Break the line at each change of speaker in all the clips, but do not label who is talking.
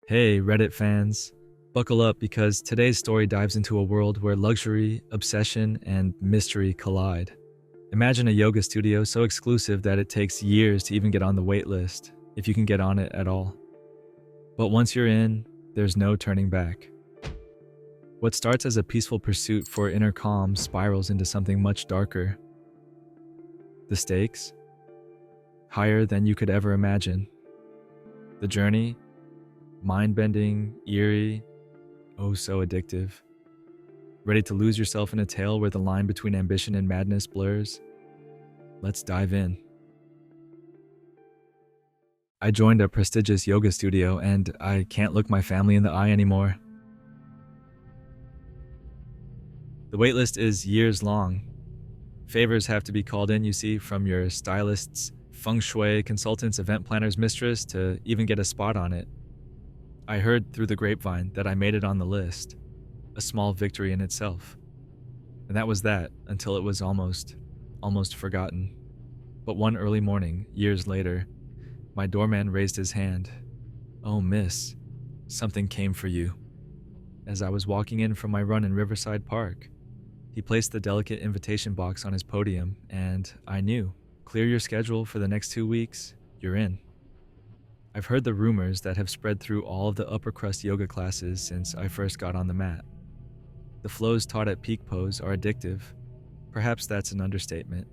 Hey, Reddit fans. Buckle up because today's story dives into a world where luxury, obsession, and mystery collide. Imagine a yoga studio so exclusive that it takes years to even get on the wait list, if you can get on it at all. But once you're in, there's no turning back. What starts as a peaceful pursuit for inner calm spirals into something much darker. The stakes? Higher than you could ever imagine. The journey? Mind-bending, eerie, oh so addictive. Ready to lose yourself in a tale where the line between ambition and madness blurs? Let's dive in. I joined a prestigious yoga studio and I can't look my family in the eye anymore. The waitlist is years long. Favors have to be called in, you see, from your stylists, feng shui consultants, event planner's mistress to even get a spot on it. I heard through the grapevine that I made it on the list, a small victory in itself. And that was that until it was almost forgotten. But one early morning, years later, my doorman raised his hand. "Oh, miss, something came for you." As I was walking in from my run in Riverside Park, he placed the delicate invitation box on his podium, and I knew, clear your schedule for the next 2 weeks, you're in. I've heard the rumors that have spread through all of the upper crust yoga classes since I first got on the mat. The flows taught at peak pose are addictive. Perhaps that's an understatement.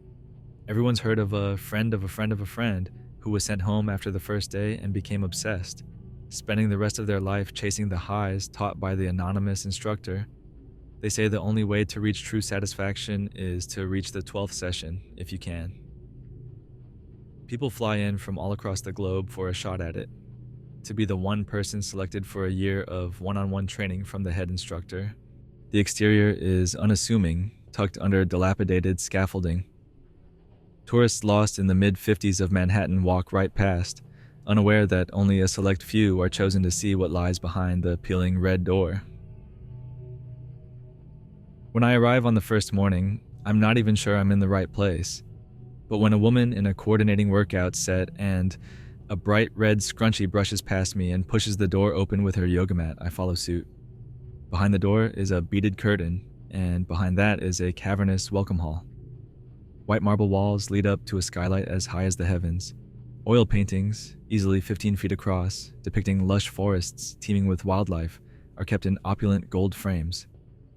Everyone's heard of a friend of a friend of a friend who was sent home after the first day and became obsessed, spending the rest of their life chasing the highs taught by the anonymous instructor. They say the only way to reach true satisfaction is to reach the 12th session, if you can. People fly in from all across the globe for a shot at it, to be the one person selected for a year of one-on-one training from the head instructor. The exterior is unassuming, tucked under dilapidated scaffolding. Tourists lost in the mid-50s of Manhattan walk right past, unaware that only a select few are chosen to see what lies behind the peeling red door. When I arrive on the first morning, I'm not even sure I'm in the right place. But when a woman in a coordinating workout set and a bright red scrunchie brushes past me and pushes the door open with her yoga mat, I follow suit. Behind the door is a beaded curtain, and behind that is a cavernous welcome hall. White marble walls lead up to a skylight as high as the heavens. Oil paintings, easily 15 feet across, depicting lush forests teeming with wildlife, are kept in opulent gold frames.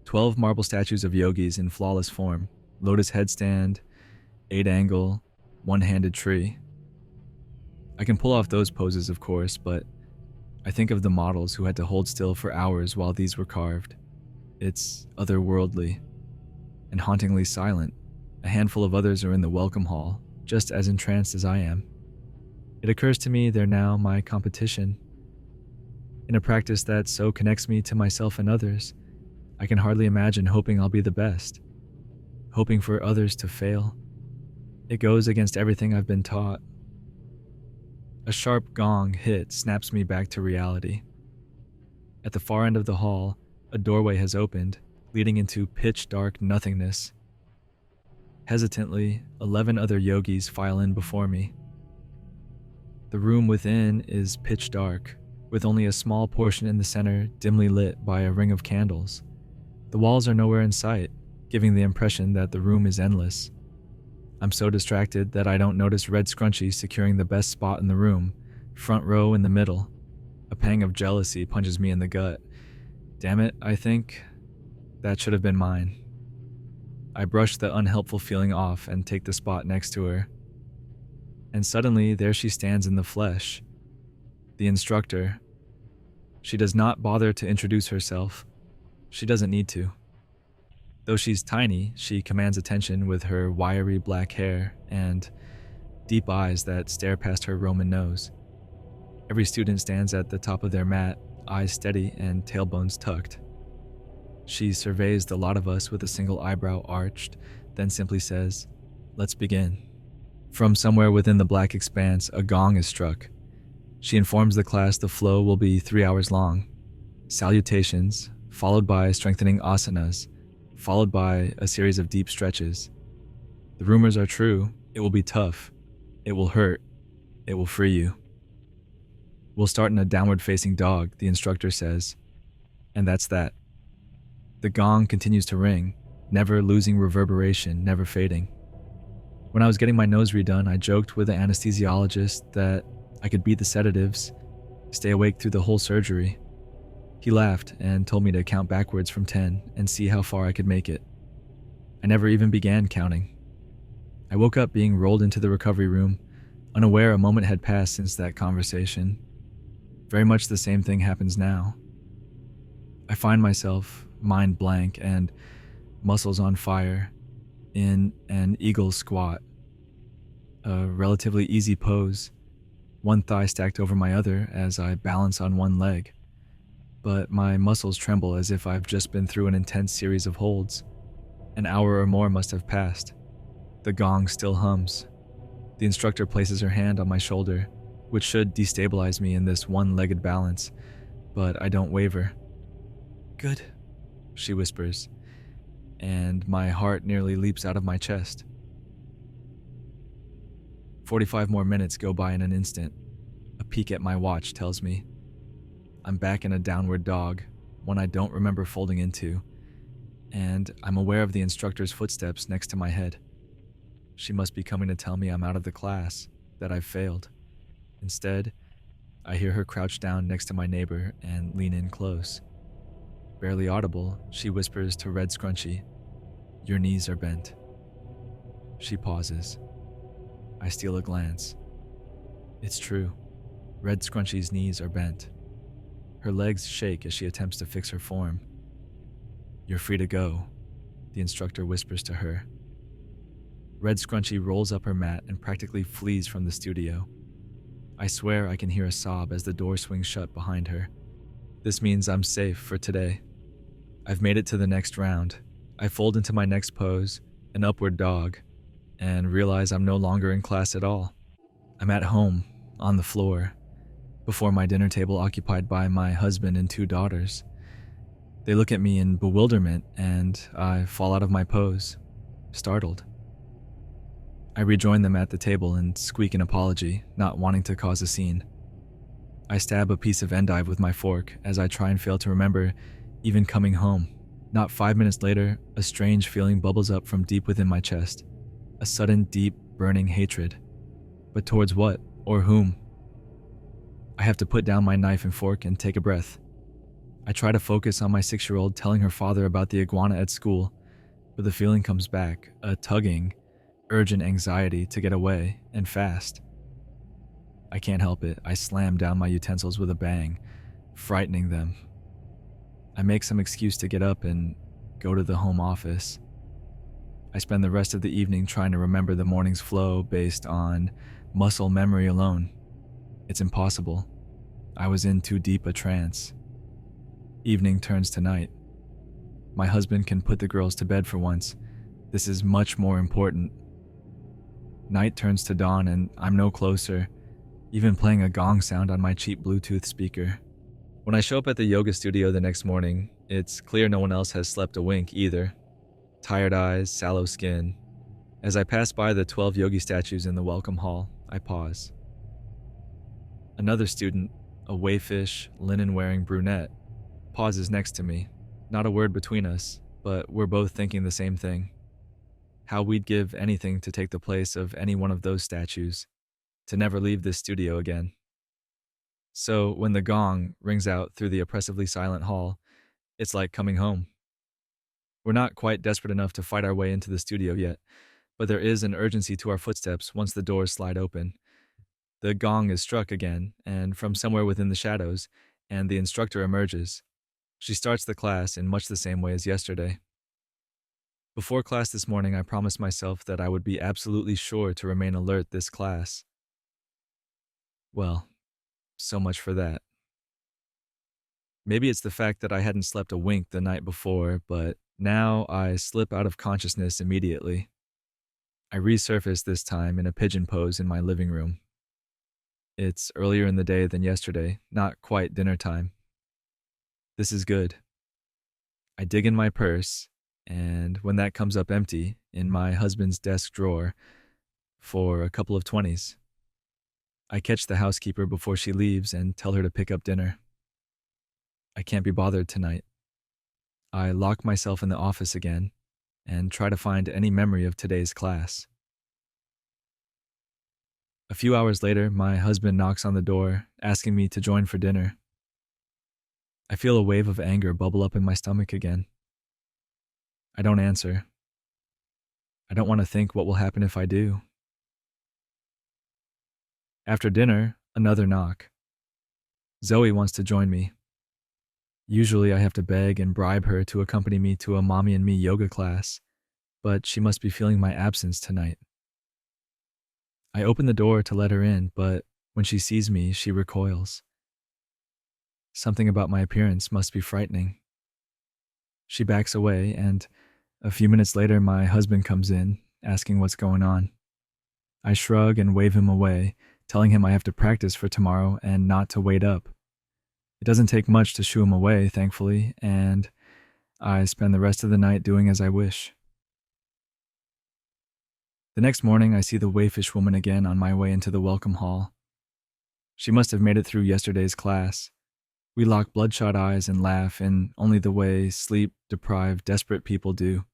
12 marble statues of yogis in flawless form, lotus headstand, 8-angle, one-handed tree. I can pull off those poses, of course, but I think of the models who had to hold still for hours while these were carved. It's otherworldly and hauntingly silent. A handful of others are in the welcome hall, just as entranced as I am. It occurs to me they're now my competition. In a practice that so connects me to myself and others, I can hardly imagine hoping I'll be the best, hoping for others to fail. It goes against everything I've been taught. A sharp gong hit snaps me back to reality. At the far end of the hall, a doorway has opened, leading into pitch-dark nothingness. Hesitantly, 11 other yogis file in before me. The room within is pitch dark, with only a small portion in the center dimly lit by a ring of candles. The walls are nowhere in sight, giving the impression that the room is endless. I'm so distracted that I don't notice red scrunchies securing the best spot in the room, front row in the middle. A pang of jealousy punches me in the gut. Damn it, I think. That should have been mine. I brush the unhelpful feeling off and take the spot next to her. And suddenly, there she stands in the flesh. The instructor. She does not bother to introduce herself. She doesn't need to. Though she's tiny, she commands attention with her wiry black hair and deep eyes that stare past her Roman nose. Every student stands at the top of their mat, eyes steady and tailbones tucked. She surveys the lot of us with a single eyebrow arched, then simply says, "Let's begin." From somewhere within the black expanse, a gong is struck. She informs the class the flow will be 3 hours long. Salutations, followed by strengthening asanas, followed by a series of deep stretches. The rumors are true. It will be tough. It will hurt. It will free you. We'll start in a downward facing dog, the instructor says, and that's that. The gong continues to ring, never losing reverberation, never fading. When I was getting my nose redone, I joked with the anesthesiologist that I could beat the sedatives, stay awake through the whole surgery. He laughed and told me to count backwards from 10 and see how far I could make it. I never even began counting. I woke up being rolled into the recovery room, unaware a moment had passed since that conversation. Very much the same thing happens now. I find myself, mind blank and muscles on fire, in an eagle squat, a relatively easy pose, one thigh stacked over my other as I balance on one leg. But my muscles tremble as if I've just been through an intense series of holds. An hour or more must have passed. The gong still hums. The instructor places her hand on my shoulder, which should destabilize me in this one-legged balance, but I don't waver. "Good," she whispers, and my heart nearly leaps out of my chest. 45 more minutes go by in an instant. A peek at my watch tells me I'm back in a downward dog, one I don't remember folding into, and I'm aware of the instructor's footsteps next to my head. She must be coming to tell me I'm out of the class, that I've failed. Instead, I hear her crouch down next to my neighbor and lean in close. Barely audible, she whispers to Red Scrunchy, "Your knees are bent." She pauses. I steal a glance. It's true. Red Scrunchy's knees are bent. Her legs shake as she attempts to fix her form. "You're free to go," the instructor whispers to her. Red Scrunchy rolls up her mat and practically flees from the studio. I swear I can hear a sob as the door swings shut behind her. This means I'm safe for today. I've made it to the next round. I fold into my next pose, an upward dog, and realize I'm no longer in class at all. I'm at home, on the floor, before my dinner table occupied by my husband and 2 daughters. They look at me in bewilderment, and I fall out of my pose, startled. I rejoin them at the table and squeak an apology, not wanting to cause a scene. I stab a piece of endive with my fork as I try and fail to remember even coming home. Not 5 minutes later, a strange feeling bubbles up from deep within my chest. A sudden, deep, burning hatred. But towards what, or whom? I have to put down my knife and fork and take a breath. I try to focus on my 6-year-old telling her father about the iguana at school, but the feeling comes back, a tugging, urgent anxiety to get away, and fast. I can't help it. I slam down my utensils with a bang, frightening them. I make some excuse to get up and go to the home office. I spend the rest of the evening trying to remember the morning's flow based on muscle memory alone. It's impossible. I was in too deep a trance. Evening turns to night. My husband can put the girls to bed for once. This is much more important. Night turns to dawn and I'm no closer, even playing a gong sound on my cheap Bluetooth speaker. When I show up at the yoga studio the next morning, it's clear no one else has slept a wink either. Tired eyes, sallow skin. As I pass by the 12 yogi statues in the welcome hall, I pause. Another student, a wayfish, linen-wearing brunette, pauses next to me. Not a word between us, but we're both thinking the same thing. How we'd give anything to take the place of any one of those statues, to never leave this studio again. So when the gong rings out through the oppressively silent hall, it's like coming home. We're not quite desperate enough to fight our way into the studio yet, but there is an urgency to our footsteps once the doors slide open. The gong is struck again, and from somewhere within the shadows, and the instructor emerges. She starts the class in much the same way as yesterday. Before class this morning, I promised myself that I would be absolutely sure to remain alert this class. Well, so much for that. Maybe it's the fact that I hadn't slept a wink the night before, but now I slip out of consciousness immediately. I resurface this time in a pigeon pose in my living room. It's earlier in the day than yesterday, not quite dinner time. This is good. I dig in my purse, and when that comes up empty, in my husband's desk drawer, for a couple of 20s. I catch the housekeeper before she leaves and tell her to pick up dinner. I can't be bothered tonight. I lock myself in the office again and try to find any memory of today's class. A few hours later, my husband knocks on the door, asking me to join for dinner. I feel a wave of anger bubble up in my stomach again. I don't answer. I don't want to think what will happen if I do. After dinner, another knock. Zoe wants to join me. Usually I have to beg and bribe her to accompany me to a mommy and me yoga class, but she must be feeling my absence tonight. I open the door to let her in, but when she sees me, she recoils. Something about my appearance must be frightening. She backs away, and a few minutes later, my husband comes in, asking what's going on. I shrug and wave him away, telling him I have to practice for tomorrow and not to wait up. It doesn't take much to shoo him away, thankfully, and I spend the rest of the night doing as I wish. The next morning, I see the wayfish woman again on my way into the welcome hall. She must have made it through yesterday's class. We lock bloodshot eyes and laugh in only the way sleep-deprived, desperate people do.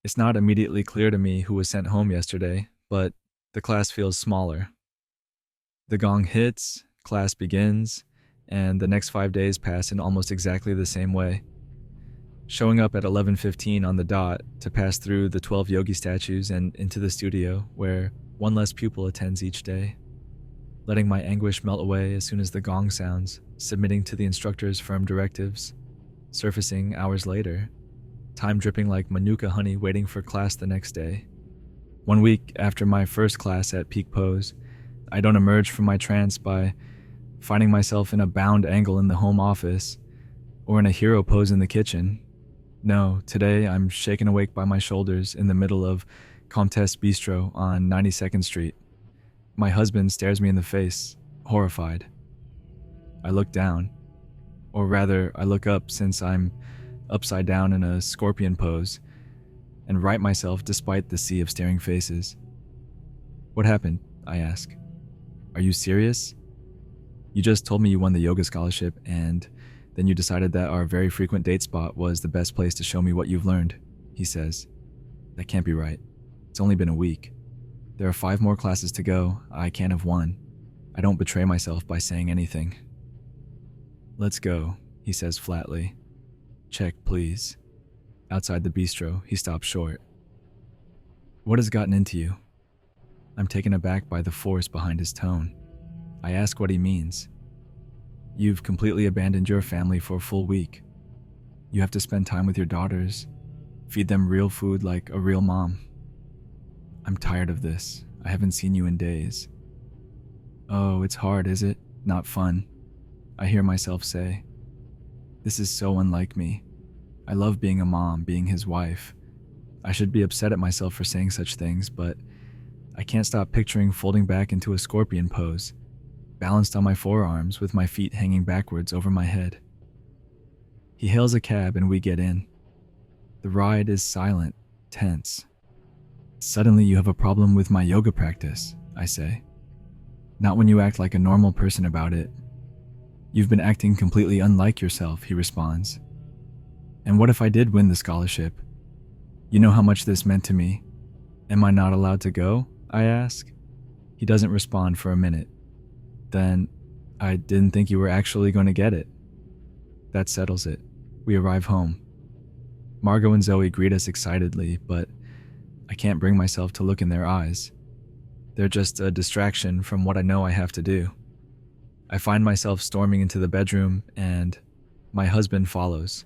It's not immediately clear to me who was sent home yesterday, but the class feels smaller. The gong hits, class begins, and the next 5 days pass in almost exactly the same way. Showing up at 11:15 on the dot to pass through the 12 yogi statues and into the studio where one less pupil attends each day. Letting my anguish melt away as soon as the gong sounds, submitting to the instructor's firm directives, surfacing hours later, time dripping like manuka honey waiting for class the next day. 1 week after my first class at peak pose, I don't emerge from my trance by finding myself in a bound angle in the home office or in a hero pose in the kitchen. No, today I'm shaken awake by my shoulders in the middle of Comtesse Bistro on 92nd Street. My husband stares me in the face, horrified. I look down, or rather, I look up since I'm upside down in a scorpion pose, and right myself despite the sea of staring faces. What happened? I ask. Are you serious? You just told me you won the yoga scholarship, and then you decided that our very frequent date spot was the best place to show me what you've learned, he says. That can't be right. It's only been a week. There are 5 more classes to go. I can't have won. I don't betray myself by saying anything. Let's go, he says flatly. Check, please. Outside the bistro, he stops short. What has gotten into you? I'm taken aback by the force behind his tone. I ask what he means. You've completely abandoned your family for a full week. You have to spend time with your daughters, feed them real food like a real mom. I'm tired of this. I haven't seen you in days. Oh, it's hard, is it? Not fun. I hear myself say. This is so unlike me. I love being a mom, being his wife. I should be upset at myself for saying such things, but I can't stop picturing folding back into a scorpion pose, balanced on my forearms with my feet hanging backwards over my head. He hails a cab and we get in. The ride is silent, tense. Suddenly you have a problem with my yoga practice, I say. Not when you act like a normal person about it. You've been acting completely unlike yourself, he responds. And what if I did win the scholarship? You know how much this meant to me. Am I not allowed to go? I ask. He doesn't respond for a minute. Then, I didn't think you were actually going to get it. That settles it. We arrive home. Margot and Zoe greet us excitedly, but I can't bring myself to look in their eyes. They're just a distraction from what I know I have to do. I find myself storming into the bedroom, and my husband follows.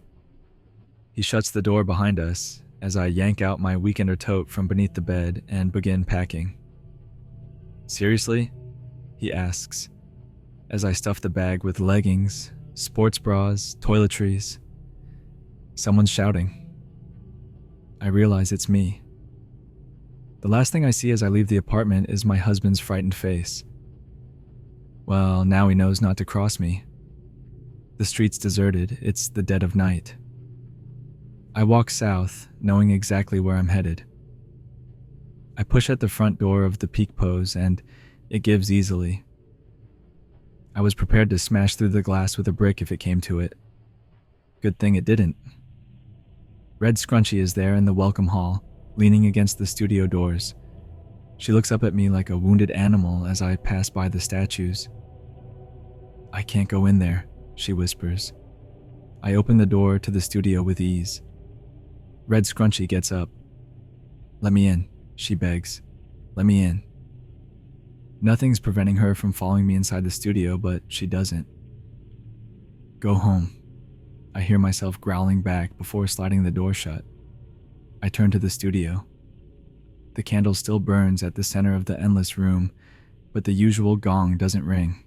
He shuts the door behind us as I yank out my weekender tote from beneath the bed and begin packing. Seriously? He asks, as I stuff the bag with leggings, sports bras, toiletries. Someone's shouting. I realize it's me. The last thing I see as I leave the apartment is my husband's frightened face. Well, now he knows not to cross me. The street's deserted. It's the dead of night. I walk south, knowing exactly where I'm headed. I push at the front door of the peak pose, and it gives easily. I was prepared to smash through the glass with a brick if it came to it. Good thing it didn't. Red Scrunchy is there in the welcome hall, leaning against the studio doors. She looks up at me like a wounded animal as I pass by the statues. "I can't go in there," she whispers. I open the door to the studio with ease. Red Scrunchy gets up. "Let me in," she begs. "Let me in." Nothing's preventing her from following me inside the studio, but she doesn't. "Go home," I hear myself growling back before sliding the door shut. I turn to the studio. The candle still burns at the center of the endless room, but the usual gong doesn't ring.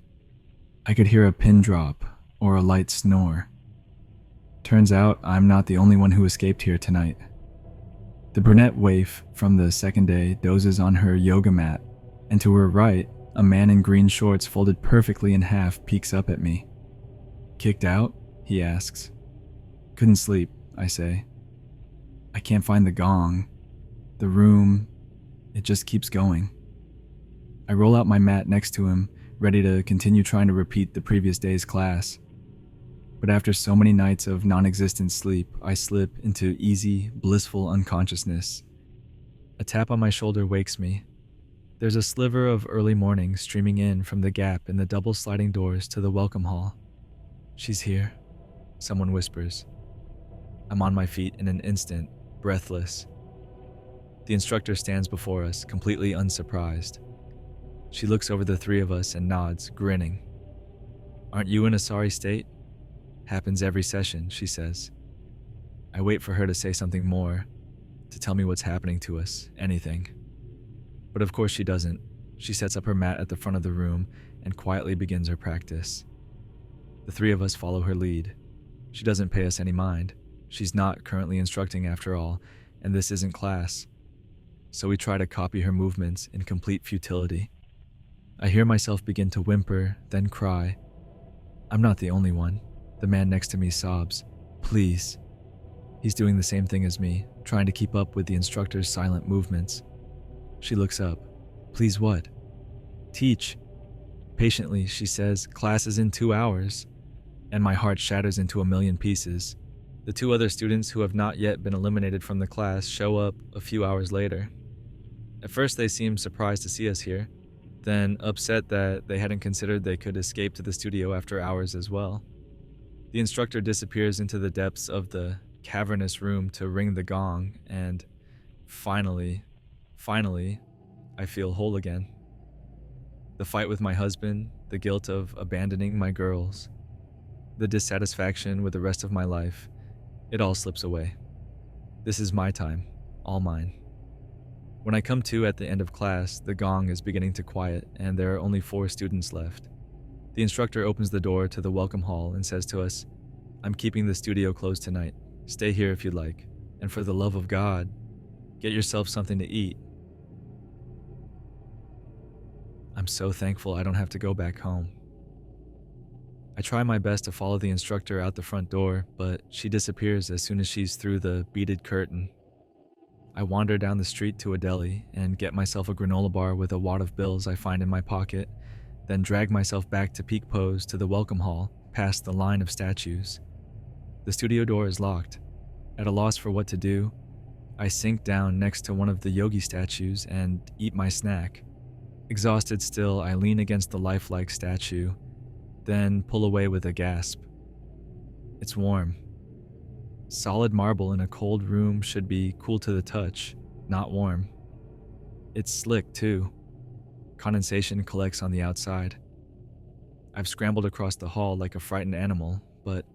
I could hear a pin drop or a light snore. Turns out I'm not the only one who escaped here tonight. The brunette waif from the second day dozes on her yoga mat, and to her right, a man in green shorts folded perfectly in half peeks up at me. "Kicked out?" he asks. "Couldn't sleep," I say. "I can't find the gong. The room, it just keeps going." I roll out my mat next to him, ready to continue trying to repeat the previous day's class. But after so many nights of non-existent sleep, I slip into easy, blissful unconsciousness. A tap on my shoulder wakes me. There's a sliver of early morning streaming in from the gap in the double sliding doors to the welcome hall. "She's here," someone whispers. I'm on my feet in an instant, breathless. The instructor stands before us, completely unsurprised. She looks over the three of us and nods, grinning. "Aren't you in a sorry state?" "Happens every session," she says. I wait for her to say something more, to tell me what's happening to us, anything. But of course she doesn't. She sets up her mat at the front of the room and quietly begins her practice. The three of us follow her lead. She doesn't pay us any mind. She's not currently instructing after all, and this isn't class. So we try to copy her movements in complete futility. I hear myself begin to whimper, then cry. I'm not the only one. The man next to me sobs. "Please." He's doing the same thing as me, trying to keep up with the instructor's silent movements. She looks up. "Please what?" "Teach." Patiently, she says, "Class is in 2 hours." And my heart shatters into a million pieces. The two other students who have not yet been eliminated from the class show up a few hours later. At first they seem surprised to see us here, then upset that they hadn't considered they could escape to the studio after hours as well. The instructor disappears into the depths of the cavernous room to ring the gong, and finally, I feel whole again. The fight with my husband, the guilt of abandoning my girls, the dissatisfaction with the rest of my life, it all slips away. This is my time, all mine. When I come to at the end of class, the gong is beginning to quiet and there are only 4 students left. The instructor opens the door to the welcome hall and says to us, "I'm keeping the studio closed tonight. Stay here if you'd like. And for the love of God, get yourself something to eat." I'm so thankful I don't have to go back home. I try my best to follow the instructor out the front door, but she disappears as soon as she's through the beaded curtain. I wander down the street to a deli and get myself a granola bar with a wad of bills I find in my pocket, then drag myself back to peak pose to the welcome hall, past the line of statues. The studio door is locked. At a loss for what to do, I sink down next to one of the yogi statues and eat my snack. Exhausted still, I lean against the lifelike statue, then pull away with a gasp. It's warm. Solid marble in a cold room should be cool to the touch, not warm. It's slick, too. Condensation collects on the outside. I've scrambled across the hall like a frightened animal, but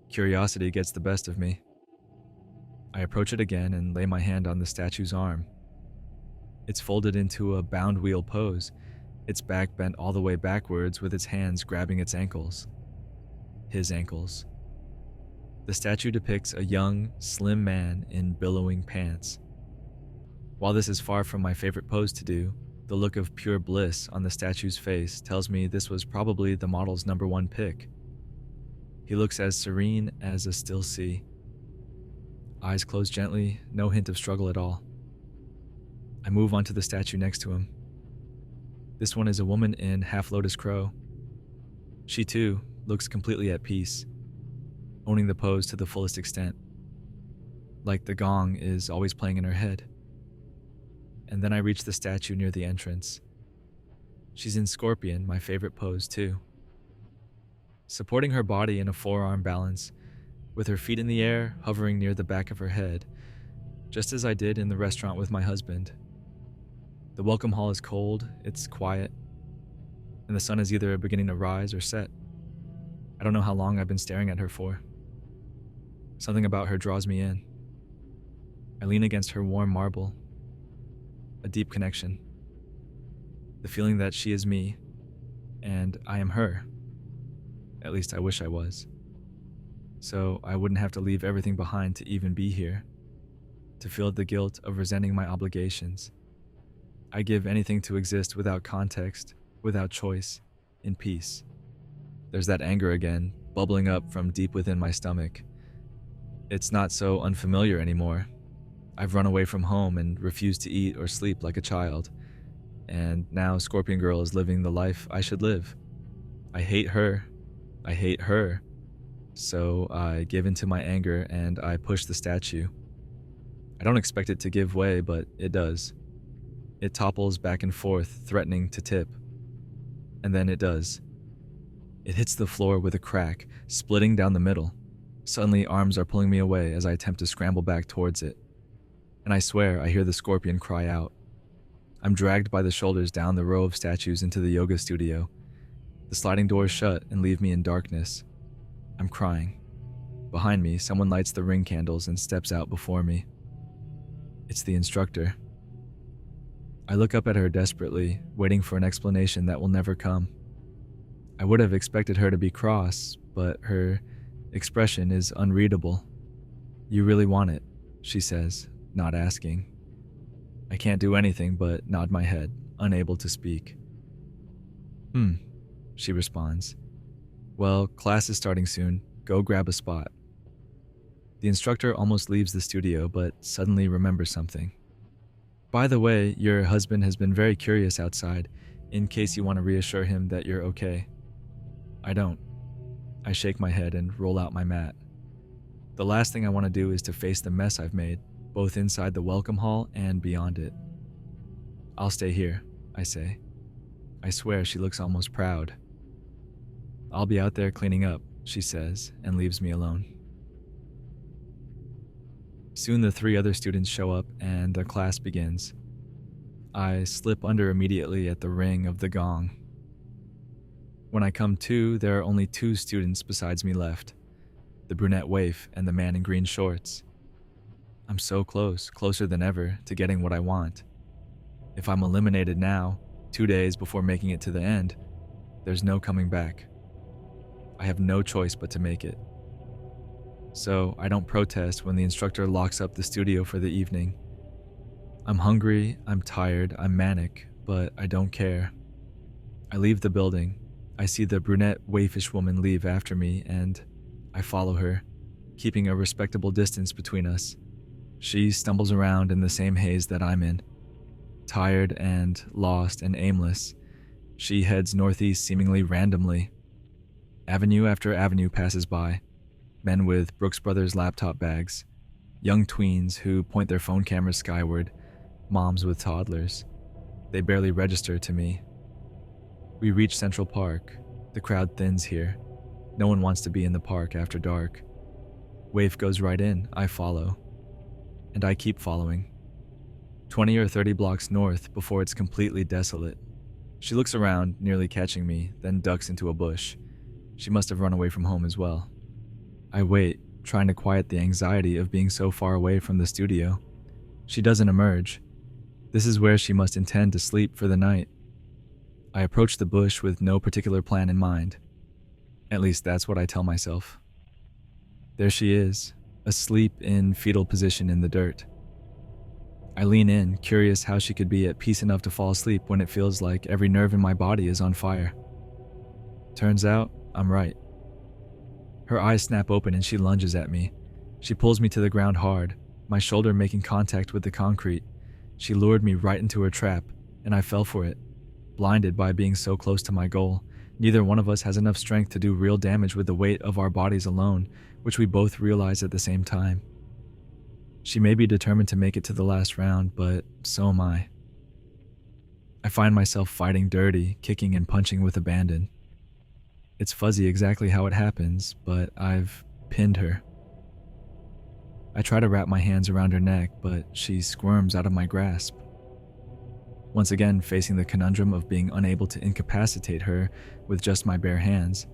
curiosity gets the best of me. I approach it again and lay my hand on the statue's arm. It's folded into a bound wheel pose, its back bent all the way backwards with its hands grabbing its ankles. His ankles. The statue depicts a young, slim man in billowing pants. While this is far from my favorite pose to do, the look of pure bliss on the statue's face tells me this was probably the model's #1 pick. He looks as serene as a still sea. Eyes closed gently, no hint of struggle at all. I move onto the statue next to him. This one is a woman in half lotus crow. She too looks completely at peace, owning the pose to the fullest extent, like the gong is always playing in her head. And then I reach the statue near the entrance. She's in scorpion, my favorite pose too, supporting her body in a forearm balance, with her feet in the air, hovering near the back of her head, just as I did in the restaurant with my husband. The welcome hall is cold, it's quiet, and the sun is either beginning to rise or set. I don't know how long I've been staring at her for. Something about her draws me in. I lean against her warm marble. A deep connection. The feeling that she is me, and I am her. At least I wish I was. So I wouldn't have to leave everything behind to even be here, to feel the guilt of resenting my obligations. I give anything to exist without context, without choice, in peace. There's that anger again, bubbling up from deep within my stomach. It's not so unfamiliar anymore. I've run away from home and refused to eat or sleep like a child. And now Scorpion Girl is living the life I should live. I hate her. I hate her. So I give in to my anger and I push the statue. I don't expect it to give way, but it does. It topples back and forth, threatening to tip. And then it does. It hits the floor with a crack, splitting down the middle. Suddenly, arms are pulling me away as I attempt to scramble back towards it. And I swear I hear the scorpion cry out. I'm dragged by the shoulders down the row of statues into the yoga studio. The sliding doors shut and leave me in darkness. I'm crying. Behind me, someone lights the ring candles and steps out before me. It's the instructor. I look up at her desperately, waiting for an explanation that will never come. I would have expected her to be cross, but her expression is unreadable. "You really want it," she says, not asking. I can't do anything but nod my head, unable to speak. She responds. "Well, class is starting soon. Go grab a spot." The instructor almost leaves the studio, but suddenly remembers something. "By the way, your husband has been very curious outside, in case you want to reassure him that you're okay." I don't. I shake my head and roll out my mat. The last thing I want to do is to face the mess I've made, both inside the welcome hall and beyond it. "I'll stay here," I say. I swear she looks almost proud. "I'll be out there cleaning up," she says, and leaves me alone. Soon the 3 other students show up and the class begins. I slip under immediately at the ring of the gong. When I come to, there are only 2 students besides me left, the brunette waif and the man in green shorts. I'm so close, closer than ever, to getting what I want. If I'm eliminated now, 2 days before making it to the end, there's no coming back. I have no choice but to make it. So I don't protest when the instructor locks up the studio for the evening. I'm hungry, I'm tired, I'm manic, but I don't care. I leave the building. I see the brunette waifish woman leave after me, and I follow her, keeping a respectable distance between us. She stumbles around in the same haze that I'm in. Tired and lost and aimless, she heads northeast seemingly randomly. Avenue after avenue passes by. Men with Brooks Brothers laptop bags, young tweens who point their phone cameras skyward, moms with toddlers. They barely register to me. We reach Central Park. The crowd thins here. No one wants to be in the park after dark. Waif goes right in, I follow. And I keep following. 20 or 30 blocks north before it's completely desolate. She looks around, nearly catching me, then ducks into a bush. She must have run away from home as well. I wait, trying to quiet the anxiety of being so far away from the studio. She doesn't emerge. This is where she must intend to sleep for the night. I approach the bush with no particular plan in mind. At least that's what I tell myself. There she is, asleep in fetal position in the dirt. I lean in, curious how she could be at peace enough to fall asleep when it feels like every nerve in my body is on fire. Turns out, I'm right. Her eyes snap open and she lunges at me. She pulls me to the ground hard, my shoulder making contact with the concrete. She lured me right into her trap, and I fell for it, blinded by being so close to my goal, Neither one of us has enough strength to do real damage with the weight of our bodies alone, which we both realize at the same time. She may be determined to make it to the last round, but so am I. I find myself fighting dirty, kicking and punching with abandon. It's fuzzy exactly how it happens, but I've pinned her. I try to wrap my hands around her neck, but she squirms out of my grasp. Once again, facing the conundrum of being unable to incapacitate her with just my bare hands,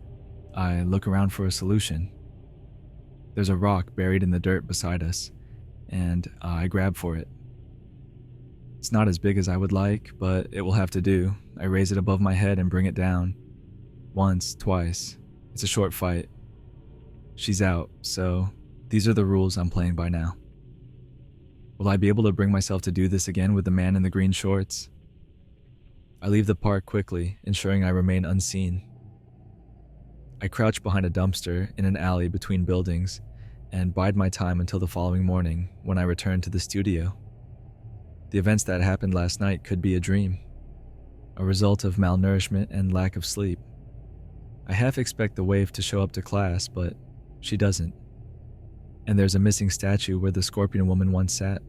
I look around for a solution. There's a rock buried in the dirt beside us, and I grab for it. It's not as big as I would like, but it will have to do. I raise it above my head and bring it down. Once, twice. It's a short fight. She's out, so these are the rules I'm playing by now. Will I be able to bring myself to do this again with the man in the green shorts? I leave the park quickly, ensuring I remain unseen. I crouch behind a dumpster in an alley between buildings and bide my time until the following morning when I return to the studio. The events that happened last night could be a dream, a result of malnourishment and lack of sleep. I half expect the wave to show up to class, but she doesn't. And there's a missing statue where the scorpion woman once sat.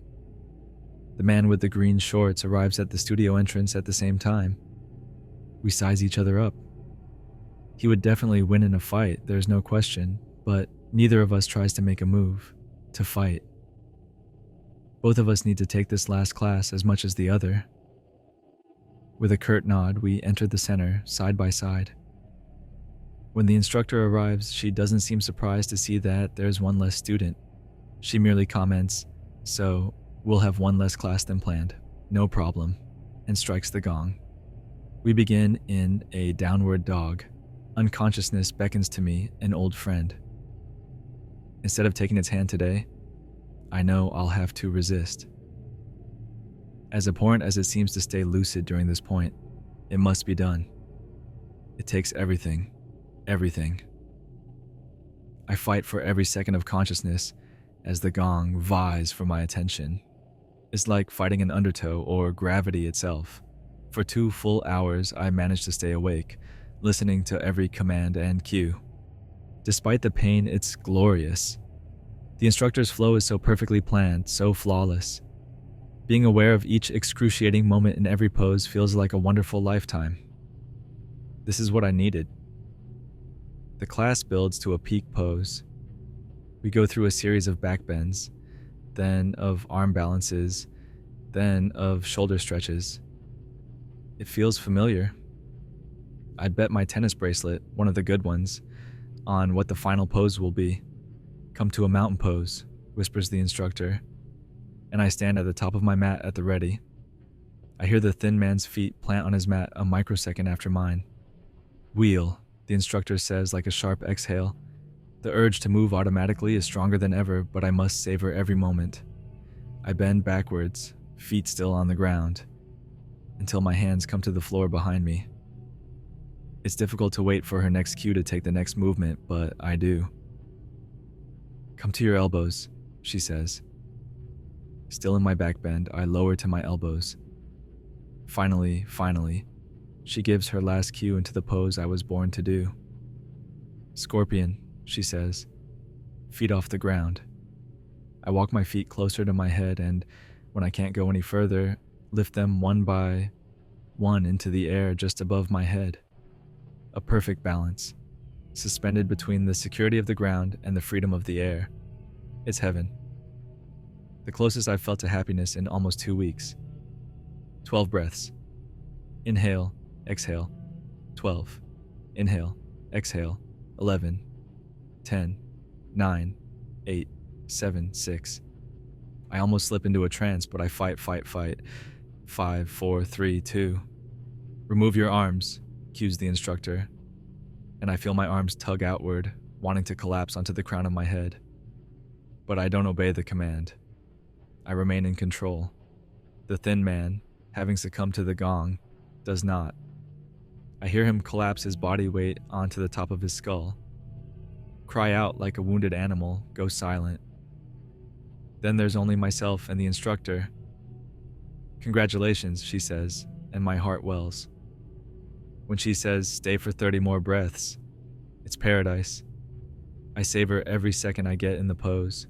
The man with the green shorts arrives at the studio entrance at the same time. We size each other up. He would definitely win in a fight, there's no question, but neither of us tries to make a move, to fight. Both of us need to take this last class as much as the other. With a curt nod, we enter the center, side by side. When the instructor arrives, she doesn't seem surprised to see that there's one less student. She merely comments, "So, we'll have one less class than planned. No problem," and strikes the gong. We begin in a downward dog. Unconsciousness beckons to me, an old friend. Instead of taking its hand today, I know I'll have to resist. As abhorrent as it seems to stay lucid during this point, it must be done. It takes everything. Everything. I fight for every second of consciousness as the gong vies for my attention. It's like fighting an undertow or gravity itself. For 2 full hours, I managed to stay awake, listening to every command and cue. Despite the pain, it's glorious. The instructor's flow is so perfectly planned, so flawless. Being aware of each excruciating moment in every pose feels like a wonderful lifetime. This is what I needed. The class builds to a peak pose. We go through a series of back bends, then of arm balances, then of shoulder stretches. It feels familiar. I'd bet my tennis bracelet, one of the good ones, on what the final pose will be. "Come to a mountain pose," whispers the instructor, and I stand at the top of my mat at the ready. I hear the thin man's feet plant on his mat a microsecond after mine. "Wheel," the instructor says like a sharp exhale. The urge to move automatically is stronger than ever, but I must savor every moment. I bend backwards, feet still on the ground, until my hands come to the floor behind me. It's difficult to wait for her next cue to take the next movement, but I do. "Come to your elbows," she says. Still in my back bend, I lower to my elbows. Finally, she gives her last cue into the pose I was born to do. "Scorpion," she says. "Feet off the ground." I walk my feet closer to my head and, when I can't go any further, lift them one by one into the air just above my head. A perfect balance, suspended between the security of the ground and the freedom of the air. It's heaven. The closest I've felt to happiness in almost 2 weeks. 12 breaths. Inhale, exhale. 12. Inhale, exhale. 11. 10. 9. 8. 7. 6. I almost slip into a trance, but I fight. 5, 4, 3, 2. "Remove your arms," cues the instructor, and I feel my arms tug outward, wanting to collapse onto the crown of my head. But I don't obey the command. I remain in control. The thin man, having succumbed to the gong, does not. I hear him collapse his body weight onto the top of his skull. Cry out like a wounded animal, go silent. Then there's only myself and the instructor. "Congratulations," she says, and my heart wells. When she says, "Stay for 30 more breaths," it's paradise. I savor every second I get in the pose.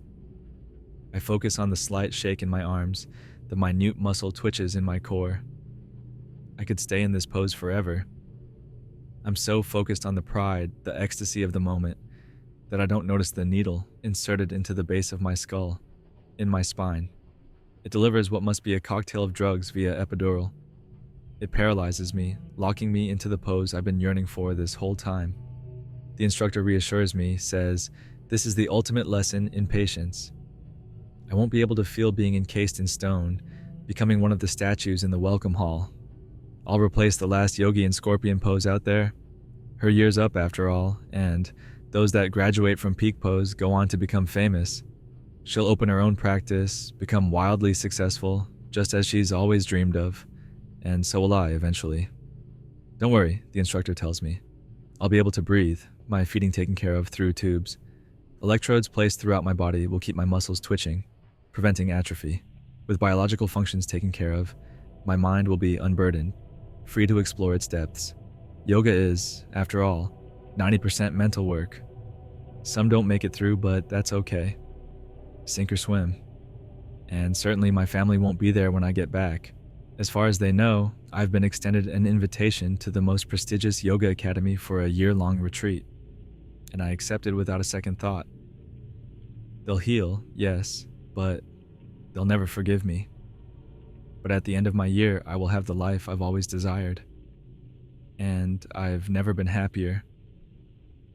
I focus on the slight shake in my arms, the minute muscle twitches in my core. I could stay in this pose forever. I'm so focused on the pride, the ecstasy of the moment, that I don't notice the needle inserted into the base of my skull, in my spine. It delivers what must be a cocktail of drugs via epidural. It paralyzes me, locking me into the pose I've been yearning for this whole time. The instructor reassures me, says, "This is the ultimate lesson in patience." I won't be able to feel being encased in stone, becoming one of the statues in the welcome hall. I'll replace the last yogi in scorpion pose out there. Her year's up after all, and those that graduate from peak pose go on to become famous. She'll open her own practice, become wildly successful, just as she's always dreamed of, and so will I eventually. Don't worry, the instructor tells me. I'll be able to breathe, my feeding taken care of through tubes. Electrodes placed throughout my body will keep my muscles twitching, preventing atrophy. With biological functions taken care of, my mind will be unburdened, free to explore its depths. Yoga is, after all, 90% mental work. Some don't make it through, but that's okay. Sink or swim. And certainly my family won't be there when I get back. As far as they know, I've been extended an invitation to the most prestigious yoga academy for a year-long retreat, and I accepted without a second thought. They'll heal, yes, but they'll never forgive me. But at the end of my year, I will have the life I've always desired. And I've never been happier.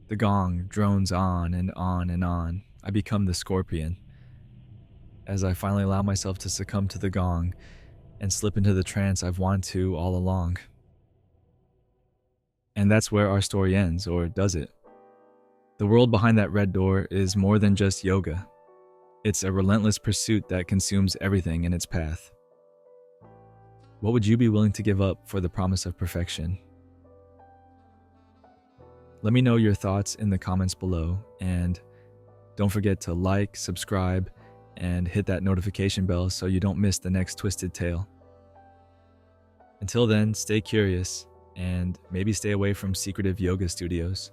The gong drones on and on and on. I become the scorpion. As I finally allow myself to succumb to the gong and slip into the trance I've wanted to all along. And that's where our story ends, or does it? The world behind that red door is more than just yoga. It's a relentless pursuit that consumes everything in its path. What would you be willing to give up for the promise of perfection? Let me know your thoughts in the comments below, and don't forget to like, subscribe, and hit that notification bell so you don't miss the next twisted tale. Until then, stay curious, and maybe stay away from secretive yoga studios.